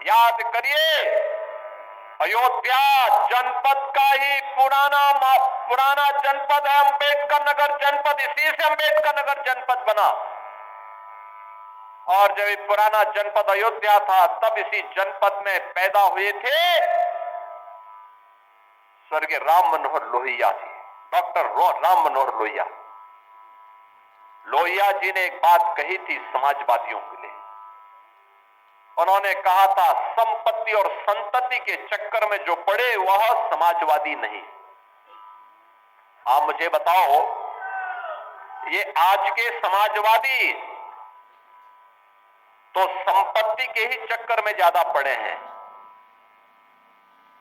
याद करिए, अयोध्या जनपद का ही पुराना जनपद है अंबेडकर नगर जनपद। इसी से अंबेडकर नगर जनपद बना। और जब ये पुराना जनपद अयोध्या था, तब इसी जनपद में पैदा हुए थे स्वर्गीय राम मनोहर लोहिया जी, डॉक्टर राम मनोहर लोहिया। लोहिया जी ने एक बात कही थी समाजवादियों के लिए। उन्होंने कहा था, संपत्ति और संतति के चक्कर में जो पड़े वह समाजवादी नहीं। आप मुझे बताओ, ये आज के समाजवादी तो संपत्ति के ही चक्कर में ज्यादा पड़े हैं।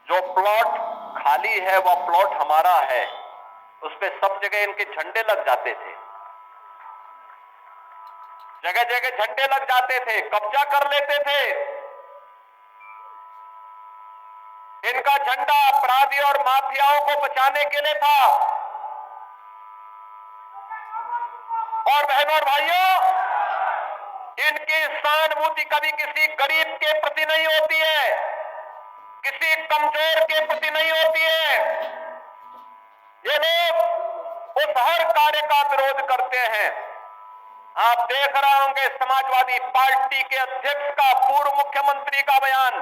जो प्लॉट खाली है वह प्लॉट हमारा है, उस पे सब जगह इनके झंडे लग जाते थे। जगह जगह झंडे लग जाते थे, कब्जा कर लेते थे। इनका झंडा अपराधी और माफियाओं को बचाने के लिए था। और बहनों और भाइयों, इनकी सहानुभूति कभी किसी गरीब के प्रति नहीं होती है, किसी कमजोर के प्रति नहीं होती है। ये लोग उस हर कार्य का विरोध करते हैं। आप देख रहे होंगे समाजवादी पार्टी के अध्यक्ष का, पूर्व मुख्यमंत्री का बयान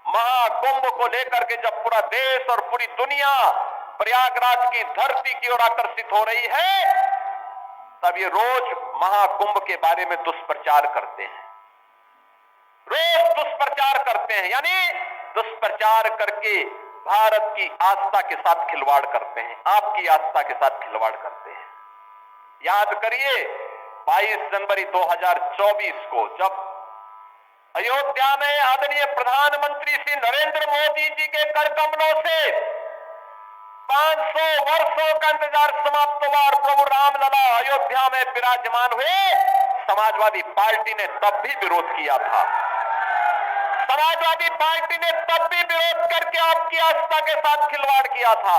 महाकुंभ को लेकर के, जब पूरा देश और पूरी दुनिया प्रयागराज की धरती की ओर आकर्षित हो रही है, तब ये रोज महाकुंभ के बारे में दुष्प्रचार करते हैं। रोज दुष्प्रचार करते हैं, यानी दुष्प्रचार करके भारत की आस्था के साथ खिलवाड़ करते हैं, आपकी आस्था के साथ खिलवाड़ करते हैं। याद करिए, 22 जनवरी 2024 को जब अयोध्या में आदरणीय प्रधानमंत्री श्री नरेंद्र मोदी जी के कर कमलों से 500 वर्षों का इंतजार समाप्त हुआ और प्रभु रामलला अयोध्या में विराजमान हुए, समाजवादी पार्टी ने तब भी विरोध किया था। समाजवादी पार्टी ने तब भी विरोध करके आपकी आस्था के साथ खिलवाड़ किया था।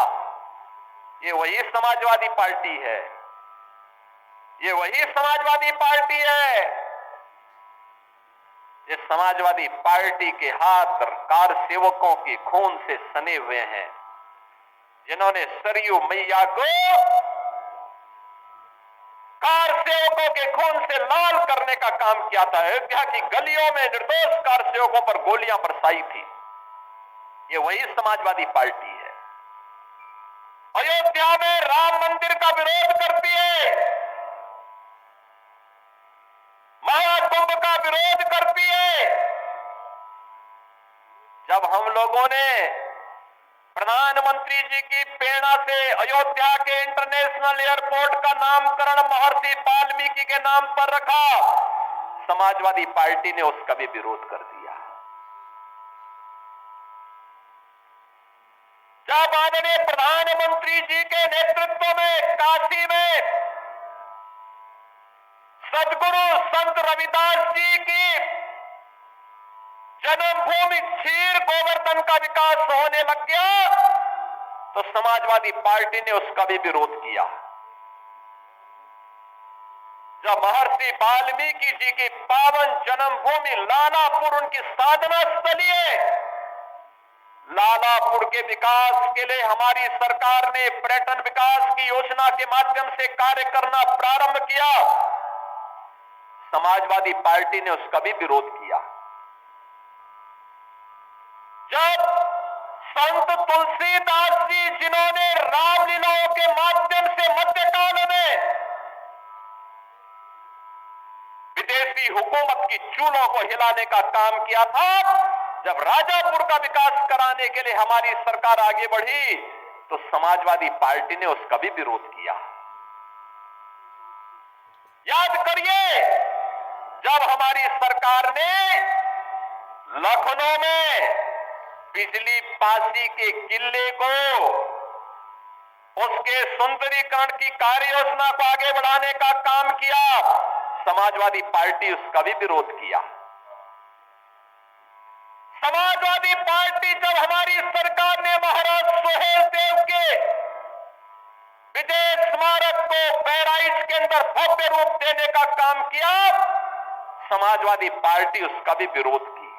ये वही समाजवादी पार्टी है, ये वही समाजवादी पार्टी है। ये समाजवादी पार्टी के हाथ कार सेवकों के खून से सने हुए हैं, जिन्होंने सरयू मैया को कार सेवकों के खून से लाल करने का काम किया था। अयोध्या की गलियों में निर्दोष कार सेवकों पर गोलियां बरसाई थी। ये वही समाजवादी पार्टी है। अयोध्या में राम मंदिर का विरोध करती है, महाकुंभ का विरोध करती है। जब हम लोगों ने प्रधानमंत्री जी की प्रेरणा से अयोध्या के इंटरनेशनल एयरपोर्ट का नामकरण महर्षि वाल्मीकि के नाम पर रखा, समाजवादी पार्टी ने उसका भी विरोध कर दिया। जब आदरणीय प्रधानमंत्री जी के नेतृत्व में काशी में सदगुरु संत रविदास जी की जन्मभूमि क्षीर गोवर्धन का विकास होने लग गया, तो समाजवादी पार्टी ने उसका भी विरोध किया। जब महर्षि वाल्मीकि जी की पावन जन्मभूमि लालापुर उनकी साधना स्थली है, लालापुर के विकास के लिए हमारी सरकार ने पर्यटन विकास की योजना के माध्यम से कार्य करना प्रारंभ किया, समाजवादी पार्टी ने उसका भी विरोध किया। जब संत तुलसीदास जी, जिन्होंने रामलीलाओं के माध्यम से मध्यकाल में विदेशी हुकूमत की चूलों को हिलाने का काम किया था, जब राजापुर का विकास कराने के लिए हमारी सरकार आगे बढ़ी, तो समाजवादी पार्टी ने उसका भी विरोध किया। याद करिए, जब हमारी सरकार ने लखनऊ में बिजली पासी के किले को, उसके सुंदरीकरण की कार्य योजना को आगे बढ़ाने का काम किया, समाजवादी पार्टी उसका भी विरोध किया। समाजवादी पार्टी जब हमारी सरकार ने महाराज सुहेल देव के विजय स्मारक को बहराइच के अंदर भव्य रूप देने का काम किया, समाजवादी पार्टी उसका भी विरोध की।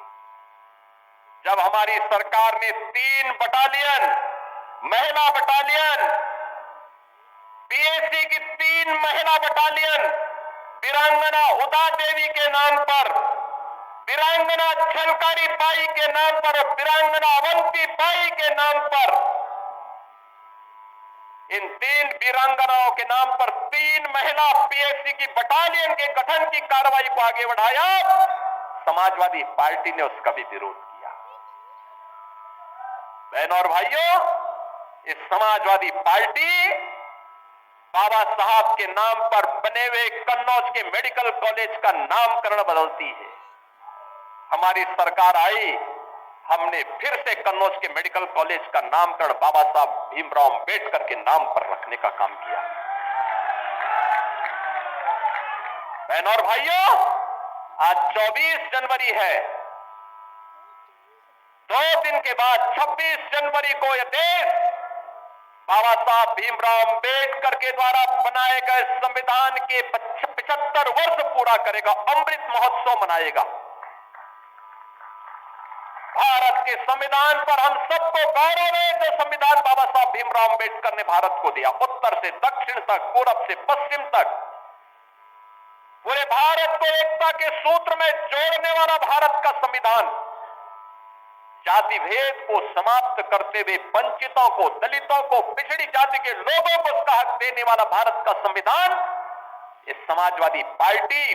जब हमारी सरकार ने 3 बटालियन, महिला बटालियन, पीएसी की 3 महिला बटालियन वीरांगना उदा देवी के नाम पर, वीरांगना छलकारी बाई के नाम पर और वीरांगना अवंती बाई के नाम पर, इन 3 वीरांगनाओं के नाम पर 3 महिला पीएससी की बटालियन के गठन की कार्रवाई को आगे बढ़ाया। समाजवादी पार्टी ने उसका भी विरोध किया। बहनों और भाइयों, इस समाजवादी पार्टी बाबा साहब के नाम पर बने हुए कन्नौज के मेडिकल कॉलेज का नामकरण बदलती है। हमारी सरकार आई, हमने फिर से कन्नौज के मेडिकल कॉलेज का नामकरण बाबा साहब भीमराव अंबेडकर के नाम पर रखने का काम किया। बहनों और भाइयों, आज 24 जनवरी है। 2 दिन के बाद 26 जनवरी को यह देश बाबा साहब भीमराव अंबेडकर के द्वारा बनाए गए संविधान के 75 वर्ष पूरा करेगा, अमृत महोत्सव मनाएगा। भारत के संविधान पर हम सबको गौरव है जो संविधान बाबा साहब भीमराव अंबेडकर ने भारत को दिया। उत्तर से दक्षिण तक, पूरब से पश्चिम तक, पूरे भारत को एकता के सूत्र में जोड़ने वाला भारत का संविधान, जाति भेद को समाप्त करते हुए वंचितों को, दलितों को, पिछड़ी जाति के लोगों को उसका हक देने वाला भारत का संविधान, इस समाजवादी पार्टी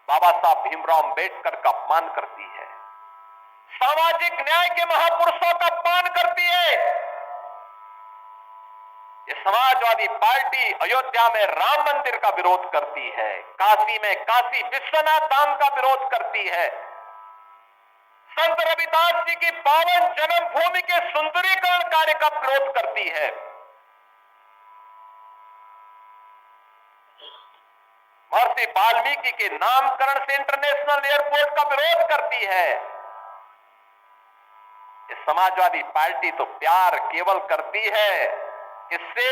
बाबा साहब भीमराव अंबेडकर का अपमान करती है, सामाजिक न्याय के महापुरुषों का अपमान करती है। ये समाजवादी पार्टी अयोध्या में राम मंदिर का विरोध करती है, काशी में काशी विश्वनाथ धाम का विरोध करती है, संत रविदास जी की पावन जन्मभूमि के सुंदरीकरण कार्य का विरोध करती है। महर्षि वाल्मीकि के नामकरण से इंटरनेशनल एयरपोर्ट का विरोध करती है। ये समाजवादी पार्टी तो प्यार केवल करती है, इससे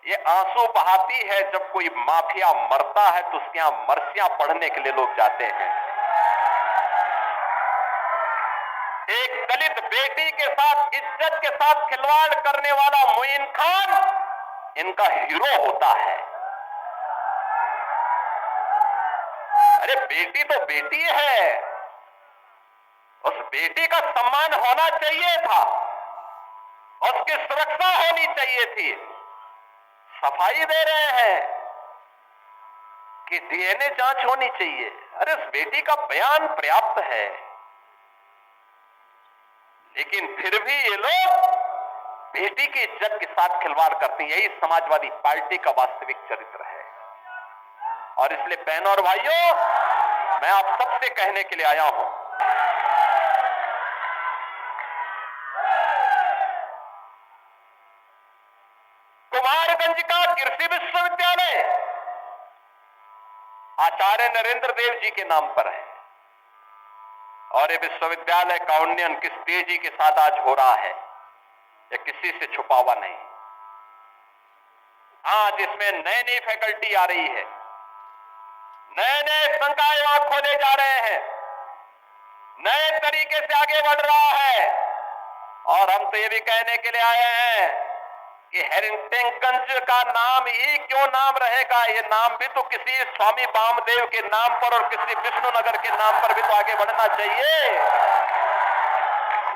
ये आंसू बहाती है जब कोई माफिया मरता है तो उसके यहां मरसियां पढ़ने के लिए लोग जाते हैं। एक दलित बेटी के साथ, इज्जत के साथ खिलवाड़ करने वाला मोइन खान इनका हीरो होता है। अरे बेटी तो बेटी है, उस बेटी का सम्मान होना चाहिए था, उसकी सुरक्षा होनी चाहिए थी। सफाई दे रहे हैं कि डीएनए जांच होनी चाहिए। अरे उस बेटी का बयान पर्याप्त है, लेकिन फिर भी ये लोग बेटी की इज्जत के साथ खिलवाड़ करते हैं। यही समाजवादी पार्टी का वास्तविक चरित्र है। और इसलिए बहनों और भाइयों, मैं आप सबसे कहने के लिए आया हूं, कुमारगंज का कृषि विश्वविद्यालय आचार्य नरेंद्र देव जी के नाम पर है, और ये विश्वविद्यालय का उन्नयन किस तेजी के साथ आज हो रहा है, ये किसी से छुपा हुआ नहीं। आज इसमें नई नई फैकल्टी आ रही है, नए नए संकाय वहां खोले जा रहे हैं, नए तरीके से आगे बढ़ रहा है। और हम तो ये भी कहने के लिए आए हैं कि हेरिंगटनगंज का नाम ही क्यों नाम रहेगा, ये नाम भी तो किसी स्वामी वामदेव के नाम पर और किसी विष्णुनगर के नाम पर भी तो आगे बढ़ना चाहिए।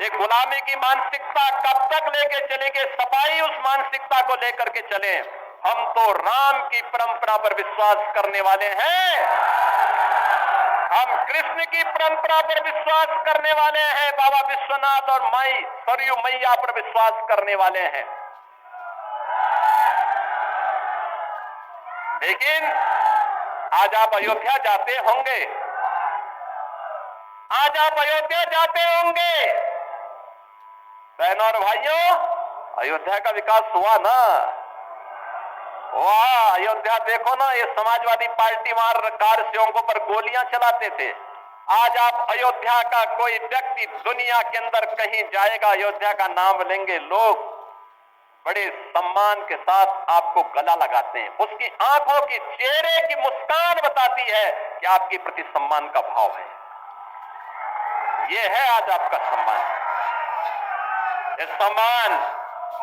ये गुलामी की मानसिकता कब तक लेके चलेंगे? सफाई उस मानसिकता को लेकर के चले। हम तो राम की परंपरा पर विश्वास करने वाले हैं, हम कृष्ण की परंपरा पर विश्वास करने वाले हैं, बाबा विश्वनाथ और माई सरयू मैया पर विश्वास करने वाले हैं। लेकिन आज आप अयोध्या जाते होंगे, आज आप अयोध्या जाते होंगे, बहनों और भाइयों, अयोध्या का विकास हुआ ना? वाह, अयोध्या देखो ना, ये समाजवादी पार्टी वहां कार सेवकों पर गोलियां चलाते थे। आज आप अयोध्या का कोई व्यक्ति दुनिया के अंदर कहीं जाएगा, अयोध्या का नाम लेंगे, लोग बड़े सम्मान के साथ आपको गला लगाते हैं। उसकी आंखों की, चेहरे की मुस्कान बताती है कि आपके प्रति सम्मान का भाव है। ये है आज आपका सम्मान। ये सम्मान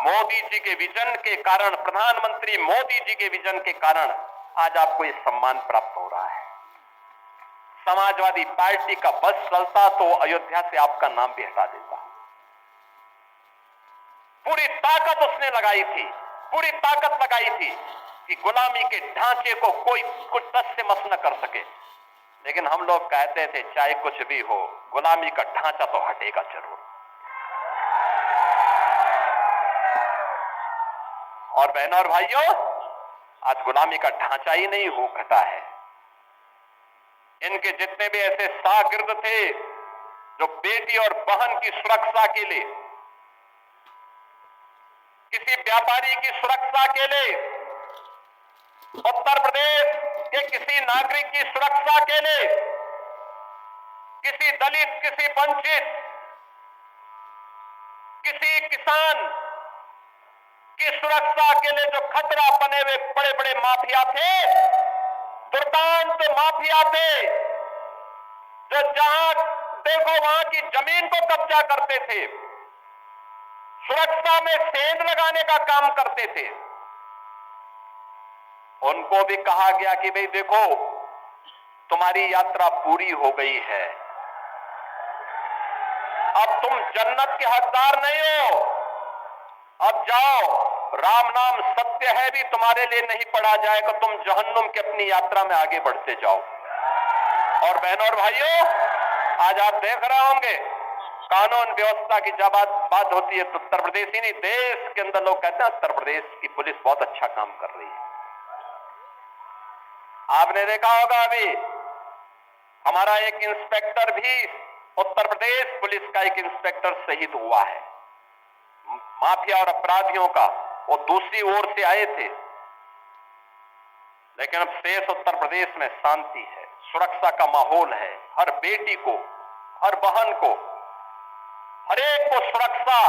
मोदी जी के विजन के कारण, प्रधानमंत्री मोदी जी के विजन के कारण आज आपको ये सम्मान प्राप्त हो रहा है। समाजवादी पार्टी का बस चलता तो अयोध्या से आपका नाम भी हटा देता। पूरी ताकत उसने लगाई थी, पूरी ताकत लगाई थी कि गुलामी के ढांचे को कोई कुछ टस से मस न कर सके। लेकिन हम लोग कहते थे चाहे कुछ भी हो, गुलामी का ढांचा तो हटेगा जरूर। और बहनों और भाइयों, आज गुलामी का ढांचा ही नहीं हो घटा है। इनके जितने भी ऐसे शागिर्द थे जो बेटी और बहन की सुरक्षा के लिए, किसी व्यापारी की सुरक्षा के लिए, उत्तर प्रदेश के किसी नागरिक की सुरक्षा के लिए, किसी दलित, किसी वंचित, किसी किसान की सुरक्षा के लिए जो खतरा बने हुए बड़े बड़े माफिया थे, दुर्दांत माफिया थे, जो जहां देखो वहां की जमीन को कब्जा करते थे, सुरक्षा में सेंध लगाने का काम करते थे, उनको भी कहा गया कि भाई देखो तुम्हारी यात्रा पूरी हो गई है, अब तुम जन्नत के हकदार नहीं हो, अब जाओ, राम नाम सत्य है भी तुम्हारे लिए नहीं पढ़ा जाएगा, तुम जहन्नुम की अपनी यात्रा में आगे बढ़ते जाओ। और बहनों और भाइयों, आज आप देख रहे होंगे कानून व्यवस्था की जब बात होती है तो उत्तर प्रदेश ही नहीं, देश के अंदर लोग कहते हैं उत्तर प्रदेश की पुलिस बहुत अच्छा काम कर रही है। आपने देखा होगा अभी हमारा एक इंस्पेक्टर भी, उत्तर प्रदेश पुलिस का एक इंस्पेक्टर शहीद हुआ है। माफिया और अपराधियों का वो दूसरी ओर से आए थे, लेकिन अब शेष उत्तर प्रदेश में शांति है, सुरक्षा का माहौल है। हर बेटी को, हर बहन को, हर एक को सुरक्षा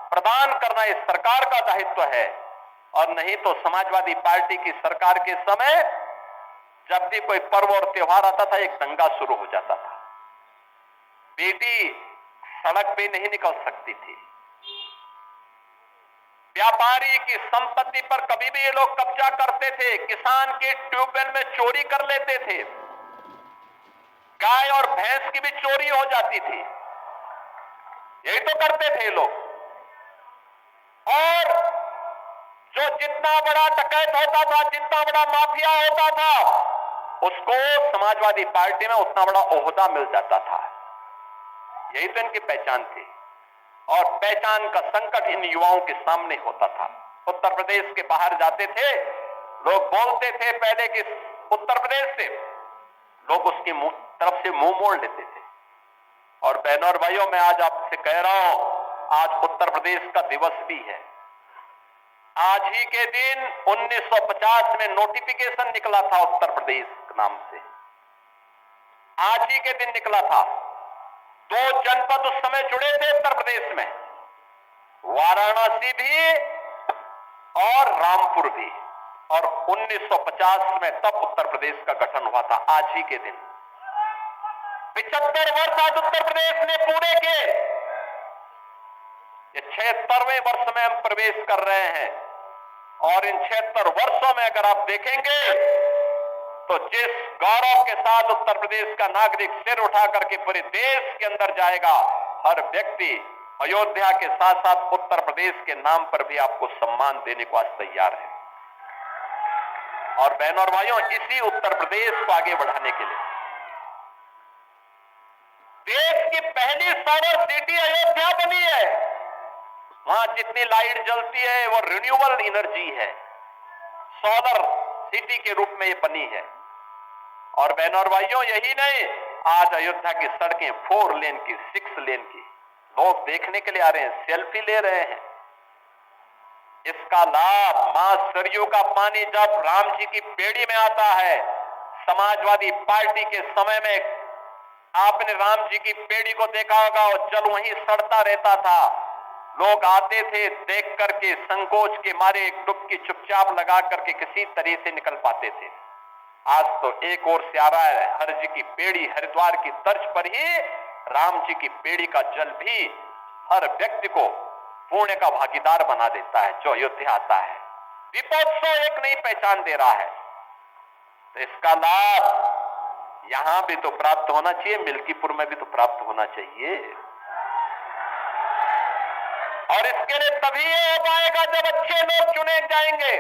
प्रदान करना इस सरकार का दायित्व है। और नहीं तो समाजवादी पार्टी की सरकार के समय जब भी कोई पर्व और त्योहार आता था एक दंगा शुरू हो जाता था, बेटी सड़क पे नहीं निकल सकती थी, व्यापारी की संपत्ति पर कभी भी ये लोग कब्जा करते थे, किसान के ट्यूबवेल में चोरी कर लेते थे, गाय और भैंस की भी चोरी हो जाती थी, यही तो करते थे लोग। और जो जितना बड़ा डकैत होता था, जितना बड़ा माफिया होता था, उसको समाजवादी पार्टी में उतना बड़ा ओहदा मिल जाता था। यही तो इनकी पहचान थी। और पहचान का संकट इन युवाओं के सामने होता था। उत्तर प्रदेश के बाहर जाते थे, लोग बोलते थे पहले कि उत्तर प्रदेश से, लोग उसकी तरफ से मुंह मोड़ लेते थे। और बहनों और भाइयों, मैं आज आपसे कह रहा हूं, आज उत्तर प्रदेश का दिवस भी है। आज ही के दिन 1950 में नोटिफिकेशन निकला था उत्तर प्रदेश के नाम से, आज ही के दिन निकला था। 2 जनपद उस समय जुड़े थे उत्तर प्रदेश में, वाराणसी भी और रामपुर भी। और 1950 में तब उत्तर प्रदेश का गठन हुआ था, आज ही के दिन। 75 वर्ष आज उत्तर प्रदेश ने पूरे किए। ये 76वें वर्ष में हम प्रवेश कर रहे हैं। और इन 76 वर्षों में अगर आप देखेंगे तो जिस गौरव के साथ उत्तर प्रदेश का नागरिक सिर उठा करके पूरे देश के अंदर जाएगा, हर व्यक्ति अयोध्या के साथ साथ उत्तर प्रदेश के नाम पर भी आपको सम्मान देने को आज तैयार है। और बहनों और भाइयों, इसी उत्तर प्रदेश को आगे बढ़ाने के लिए देश की पहली सोलर सिटी अयोध्या बनी है। वहां जितनी लाइट जलती है वो रिन्यूएबल एनर्जी है, सोलर सिटी के रूप में ये बनी है। और बहनों और भाइयों, यही नहीं, आज अयोध्या की सड़कें 4 लेन की, 6 लेन की, लोग देखने के लिए आ रहे हैं, सेल्फी ले रहे हैं। इसका लाभ मां सरयू का पानी जब राम जी की बेड़ी में आता है, समाजवादी पार्टी के समय में आपने राम जी की बेड़ी को देखा होगा, और जल वहीं सड़ता रहता था, लोग आते थे देख करके संकोच के मारे एक डुबकी चुपचाप लगा करके किसी तरह से निकल पाते थे। आज तो एक ओर से आ रहा है, हर जी की बेड़ी हरिद्वार की तर्ज पर ही राम जी की बेड़ी का जल भी हर व्यक्ति को पुण्य का भागीदार बना देता है जो अयोध्या आता है। दीपोत्सव एक नई पहचान दे रहा है, तो इसका लाभ यहां भी तो प्राप्त होना चाहिए, मिल्कीपुर में भी तो प्राप्त होना चाहिए। और इसके लिए तभी हो पाएगा जब अच्छे लोग चुने जाएंगे,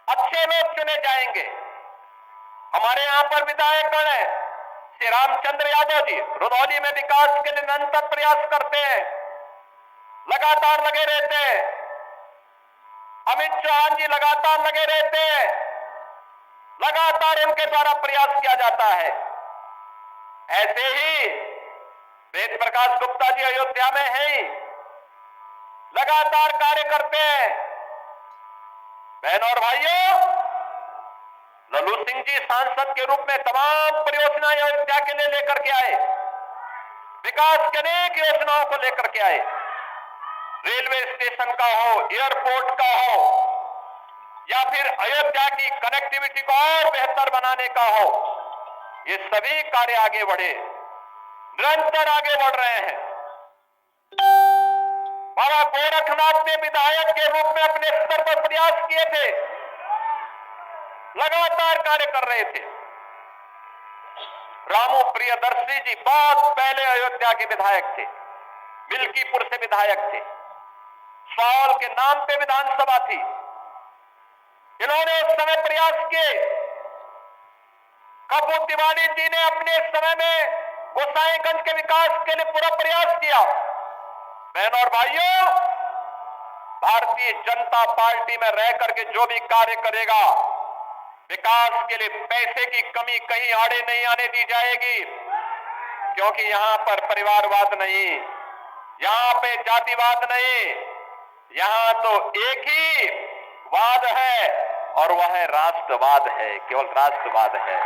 अच्छे लोग चुने जाएंगे। हमारे यहां पर विधायकगण है, श्री रामचंद्र यादव जी रुधौली में विकास के लिए निरंतर प्रयास करते हैं, लगातार लगे रहते हैं। अमित चौहान जी लगातार लगे रहते हैं, लगातार उनके द्वारा प्रयास किया जाता है। ऐसे ही वेद प्रकाश गुप्ता जी अयोध्या में है ही, लगातार कार्य करते हैं। बहनों और भाइयों, लल्लू सिंह जी सांसद के रूप में तमाम परियोजनाएं अयोध्या के लिए लेकर के आए, विकास के अनेक योजनाओं को लेकर के आए। रेलवे स्टेशन का हो, एयरपोर्ट का हो, या फिर अयोध्या की कनेक्टिविटी को और बेहतर बनाने का हो, ये सभी कार्य आगे बढ़े, निरंतर आगे बढ़ रहे हैं। बाबा गोरखनाथ ने विधायक के रूप में अपने स्तर पर प्रयास किए थे, लगातार कार्य कर रहे थे। रामू प्रियदर्शी जी बहुत पहले अयोध्या के विधायक थे, मिल्कीपुर से विधायक थे, सवाल के नाम पे विधानसभा थी। इन्होंने उस समय प्रयास किए। कपूर तिवारी जी ने अपने समय में गोसाईगंज के विकास के लिए पूरा प्रयास किया। बहनों और भाइयों, भारतीय जनता पार्टी में रह करके जो भी कार्य करेगा, विकास के लिए पैसे की कमी कहीं आड़े नहीं आने दी जाएगी, क्योंकि यहां पर परिवारवाद नहीं, यहां पे जातिवाद नहीं, यहां तो एक ही वाद है और वह है राष्ट्रवाद है, केवल राष्ट्रवाद है।